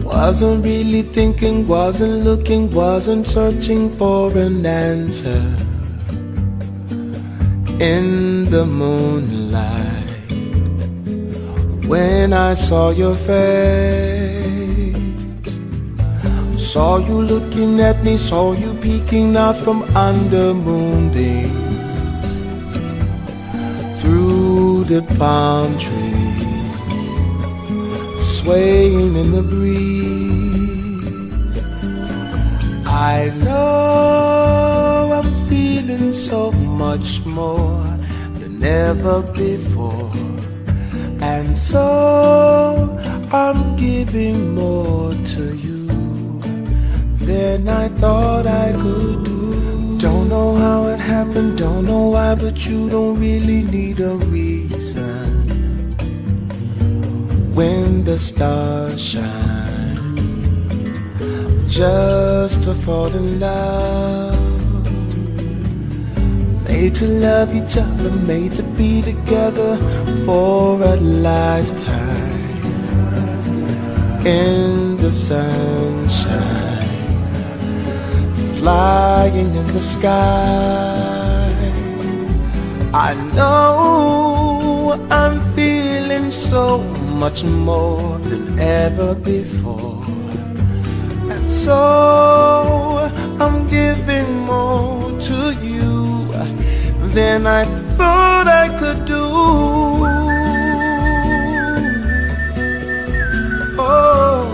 Wasn't really thinking, wasn't looking, wasn't searching for an answer. In the moonlight, when I saw your face, saw you looking at me, saw you peeking out from under moonbeams, through the palm trees, swaying in the breeze. I know I'm feeling so much more than ever before, and so I'm giving more to you than I thought I could do. Don't know how it happened, don't know why, but you don't really need a reason. When the stars shine, just to fall in love. Made to love each other, made to be together for a lifetime. In the sunshine, flying in the sky. I know I'm feeling so much more than ever before, and so I'm giving more to you than I thought I could do. Oh,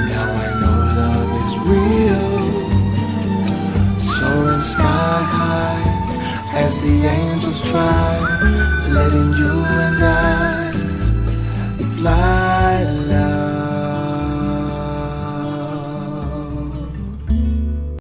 now I know love is real, soaring sky high as the angels try, letting you and I fly.